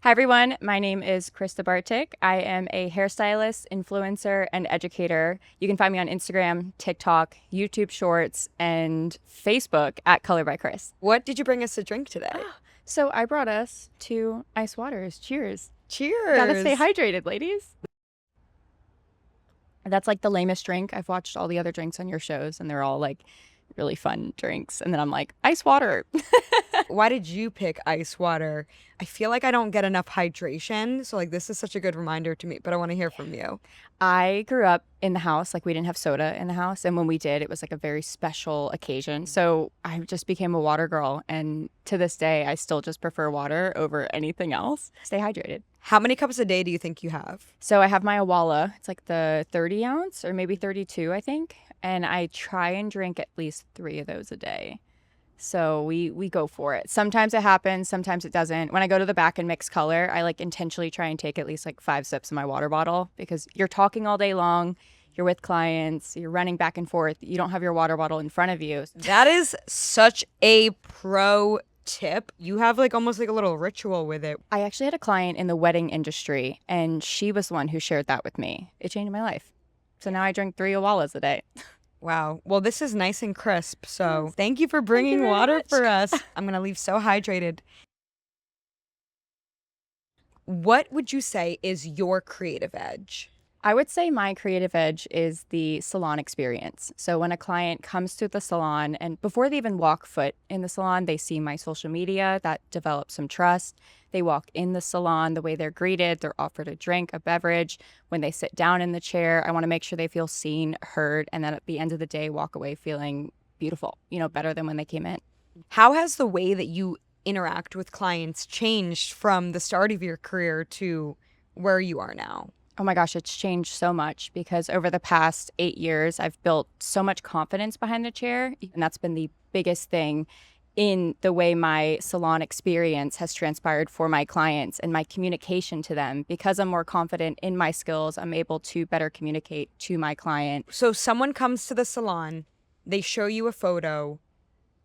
Hi, everyone. My name is Krista Bartik. I am a hairstylist, influencer, and educator. You can find me on Instagram, TikTok, YouTube Shorts, and Facebook at Color by Chris. What did you bring us to drink today? So I brought us 2 ice waters. Cheers. Cheers. Gotta stay hydrated, ladies. That's like the lamest drink. I've watched all the other drinks on your shows, and they're all like really fun drinks. And then I'm like, ice water. Why did you pick ice water? I feel like I don't get enough hydration, so like this is such a good reminder to me, but I want to hear from you. I grew up in the house, like we didn't have soda in the house. And when we did, it was like a very special occasion. So I just became a water girl. And to this day, I still just prefer water over anything else. Stay hydrated. How many cups a day do you think you have? So I have my Awala. It's like the 30 ounce or maybe 32, I think. And I try and drink at least 3 of those a day. So we go for it. Sometimes it happens, sometimes it doesn't. When I go to the back and mix color, I like intentionally try and take at least like 5 sips of my water bottle because you're talking all day long, you're with clients, you're running back and forth. You don't have your water bottle in front of you. That is such a pro tip. You have like almost like a little ritual with it. I actually had a client in the wedding industry and she was the one who shared that with me. It changed my life. So now I drink 3 Awalas a day. Wow. Well, this is nice and crisp. So thank you for bringing water for us. I'm going to leave so hydrated. What would you say is your creative edge? I would say my creative edge is the salon experience. So when a client comes to the salon and before they even walk foot in the salon, they see my social media, that develops some trust. They walk in the salon, the way they're greeted, they're offered a drink, a beverage. When they sit down in the chair, I want to make sure they feel seen, heard, and then at the end of the day, walk away feeling beautiful, better than when they came in. How has the way that you interact with clients changed from the start of your career to where you are now? Oh my gosh, it's changed so much because over the past 8 years, I've built so much confidence behind the chair. And that's been the biggest thing in the way my salon experience has transpired for my clients and my communication to them. Because I'm more confident in my skills, I'm able to better communicate to my client. So someone comes to the salon, they show you a photo.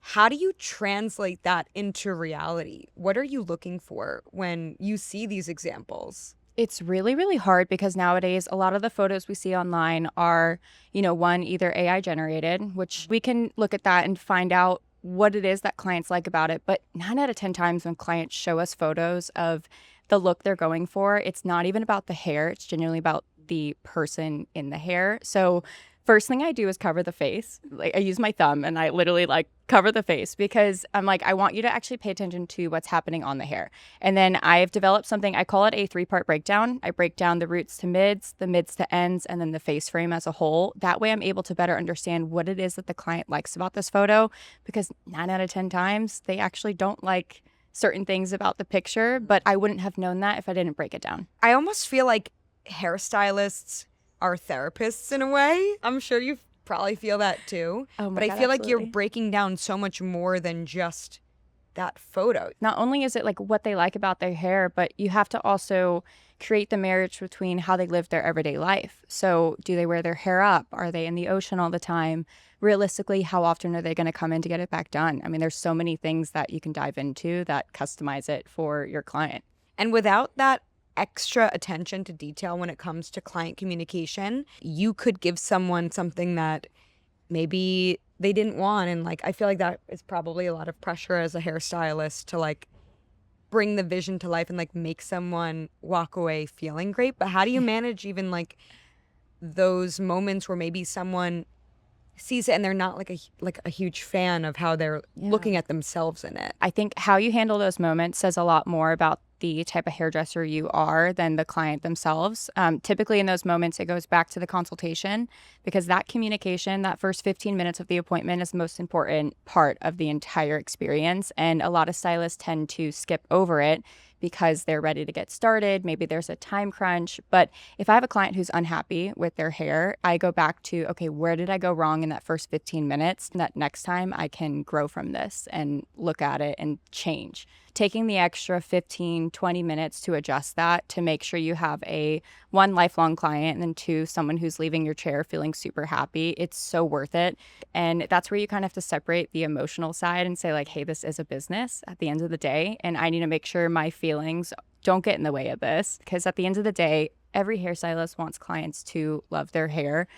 How do you translate that into reality? What are you looking for when you see these examples? It's really, really hard because nowadays a lot of the photos we see online are, one, either AI generated, which we can look at that and find out what it is that clients like about it. But 9 out of 10 times when clients show us photos of the look they're going for, it's not even about the hair. It's genuinely about the person in the hair. So first thing I do is cover the face. Like I use my thumb and I literally cover the face because I'm like, I want you to actually pay attention to what's happening on the hair. And then I've developed something, I call it a 3-part breakdown. I break down the roots to mids, the mids to ends, and then the face frame as a whole. That way I'm able to better understand what it is that the client likes about this photo because 9 out of 10 times they actually don't like certain things about the picture, but I wouldn't have known that if I didn't break it down. I almost feel like hairstylists are therapists in a way. I'm sure you probably feel that too. Oh my but I God, feel like you're absolutely. breaking down so much more than just that photo. Not only is it like what they like about their hair, but you have to also create the marriage between how they live their everyday life. So do they wear their hair up? Are they in the ocean all the time? Realistically, how often are they going to come in to get it back done? I mean, there's so many things that you can dive into that customize it for your client. And without that extra attention to detail when it comes to client communication, you could give someone something that maybe they didn't want. And I feel like that is probably a lot of pressure as a hairstylist to bring the vision to life and make someone walk away feeling great. But how do you manage even those moments where maybe someone sees it and they're not a huge fan of how they're looking at themselves in it? I think how you handle those moments says a lot more about the type of hairdresser you are than the client themselves. Typically in those moments, it goes back to the consultation because that communication, that first 15 minutes of the appointment is the most important part of the entire experience. And a lot of stylists tend to skip over it because they're ready to get started. Maybe there's a time crunch. But if I have a client who's unhappy with their hair, I go back to, okay, where did I go wrong in that first 15 minutes? And that next time I can grow from this and look at it and change. taking the extra 15, 20 minutes to adjust that to make sure you have a one lifelong client and then two, someone who's leaving your chair feeling super happy, it's so worth it. And that's where you kind of have to separate the emotional side and say like, hey, this is a business at the end of the day. And I need to make sure my feelings don't get in the way of this, because at the end of the day, every hairstylist wants clients to love their hair.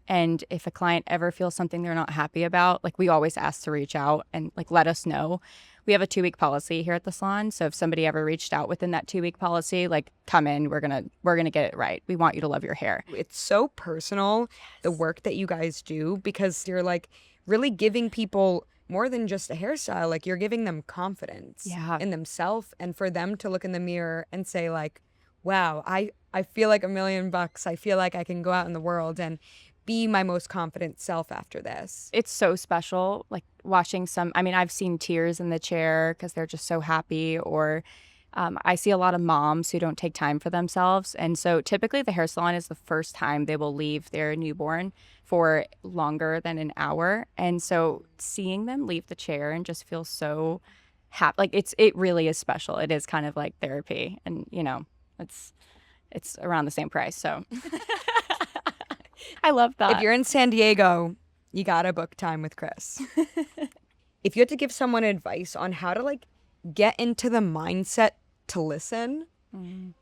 And if a client ever feels something they're not happy about, like we always ask to reach out and like let us know. We have a 2-week policy here at the salon. So if somebody ever reached out within that 2-week policy, like come in, we're gonna get it right. We want you to love your hair. It's so personal, the work that you guys do, because you're like really giving people more than just a hairstyle. Like you're giving them confidence in themselves, and for them to look in the mirror and say like, wow, I feel like $1 million. I feel like I can go out in the world and be my most confident self after this. It's so special, like watching I've seen tears in the chair because they're just so happy, or I see a lot of moms who don't take time for themselves. And so typically the hair salon is the first time they will leave their newborn for longer than an hour. And so seeing them leave the chair and just feel so happy, like it really is special. It is kind of like therapy, and it's around the same price. So I love that. If you're in San Diego, you gotta book time with Chris. If you had to give someone advice on how to like get into the mindset to listen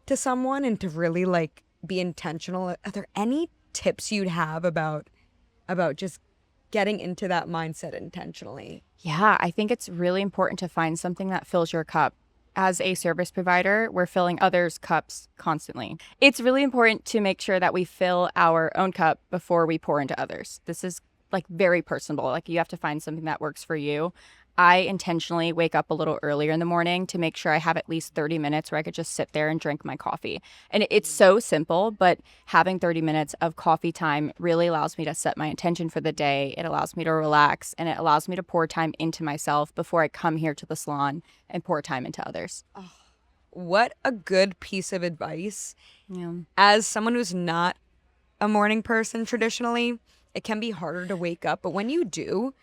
to someone and to really like be intentional, are there any tips you'd have about just getting into that mindset intentionally? Yeah, I think it's really important to find something that fills your cup. As a service provider, we're filling others' cups constantly. It's really important to make sure that we fill our own cup before we pour into others. This is like very personal. Like you have to find something that works for you. I intentionally wake up a little earlier in the morning to make sure I have at least 30 minutes where I could just sit there and drink my coffee. And it's so simple, but having 30 minutes of coffee time really allows me to set my intention for the day. It allows me to relax, and it allows me to pour time into myself before I come here to the salon and pour time into others. Oh, what a good piece of advice. Yeah. As someone who's not a morning person traditionally, it can be harder to wake up, but when you do,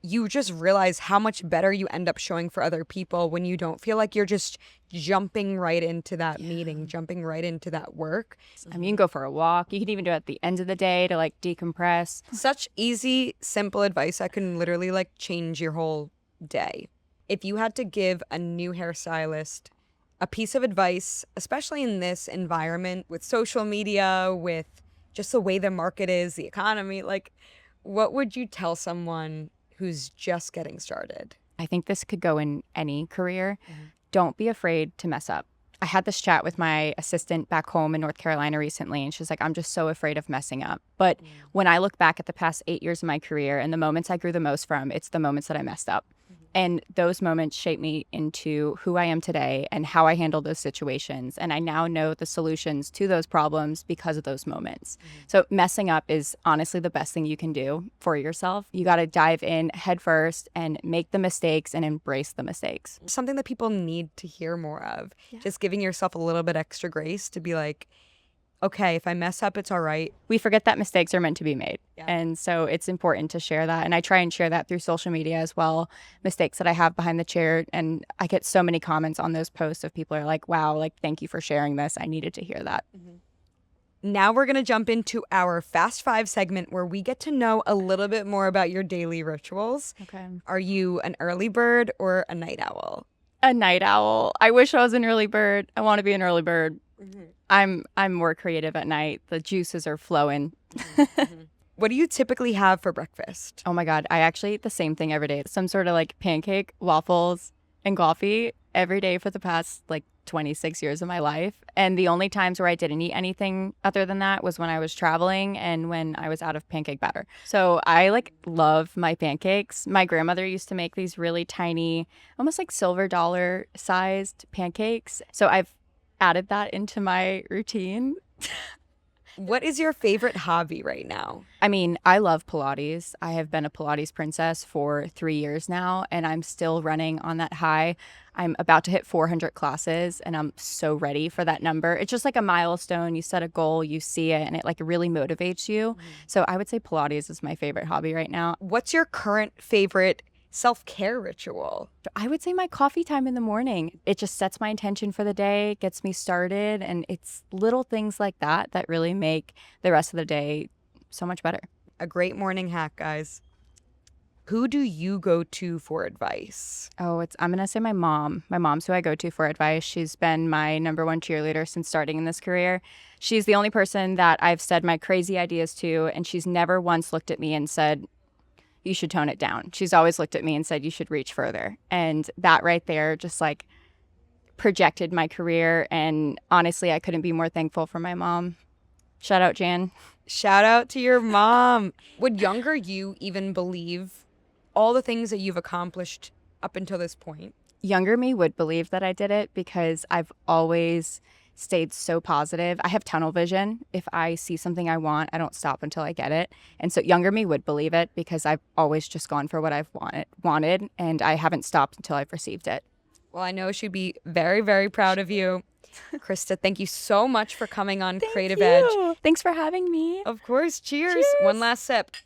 you just realize how much better you end up showing for other people when you don't feel like you're just jumping right into that meeting, jumping right into that work. I mean, you can go for a walk. You can even do it at the end of the day to like decompress. Such easy, simple advice that can literally like change your whole day. If you had to give a new hairstylist a piece of advice, especially in this environment with social media, with just the way the market is, the economy, like what would you tell someone who's just getting started? I think this could go in any career. Don't be afraid to mess up. I had this chat with my assistant back home in North Carolina recently, and she's like, I'm just so afraid of messing up. But when I look back at the past 8 years of my career and the moments I grew the most from, it's the moments that I messed up. And those moments shaped me into who I am today and how I handle those situations. And I now know the solutions to those problems because of those moments. So messing up is honestly the best thing you can do for yourself. You got to dive in head first and make the mistakes and embrace the mistakes. Something that people need to hear more of. Just giving yourself a little bit extra grace to be like, okay, if I mess up, it's all right. We forget that mistakes are meant to be made. And so it's important to share that. And I try and share that through social media as well, mistakes that I have behind the chair. And I get so many comments on those posts of people are like, wow, like, thank you for sharing this. I needed to hear that. Now we're going to jump into our Fast Five segment where we get to know a little bit more about your daily rituals. Okay. Are you an early bird or a night owl? A night owl. I wish I was an early bird. I want to be an early bird. I'm more creative at night. The juices are flowing. What do you typically have for breakfast? Oh my God. I actually eat the same thing every day. Some sort of like pancake, waffles, and coffee every day for the past like 26 years of my life. And the only times where I didn't eat anything other than that was when I was traveling and when I was out of pancake batter. So I like love my pancakes. My grandmother used to make these really tiny, almost like silver dollar sized pancakes. So I've added that into my routine. What is your favorite hobby right now? I mean, I love Pilates. I have been a Pilates princess for 3 years now, and I'm still running on that high. I'm about to hit 400 classes, and I'm so ready for that number. It's just like a milestone. You set a goal, you see it, and it like really motivates you. So I would say Pilates is my favorite hobby right now. What's your current favorite self-care ritual? I would say my coffee time in the morning. It just sets my intention for the day, gets me started, and it's little things like that that really make the rest of the day so much better. A great morning hack, guys. Who do you go to for advice? Oh, I'm going to say my mom. My mom's who I go to for advice. She's been my number one cheerleader since starting in this career. She's the only person that I've said my crazy ideas to, and she's never once looked at me and said, you should tone it down. She's always looked at me and said, you should reach further. And that right there just like projected my career. And honestly, I couldn't be more thankful for my mom. Shout out, Jan. Shout out to your mom. Would younger you even believe all the things that you've accomplished up until this point? Younger me would believe that I did it because I've always stayed so positive. I have tunnel vision. If I see something I want, I don't stop until I get it. And so younger me would believe it because I've always just gone for what I've wanted, and I haven't stopped until I've received it. Well, I know she'd be very, very proud of you. Krista, thank you so much for coming on Creative Edge. Thanks for having me. Of course. Cheers. Cheers. One last sip.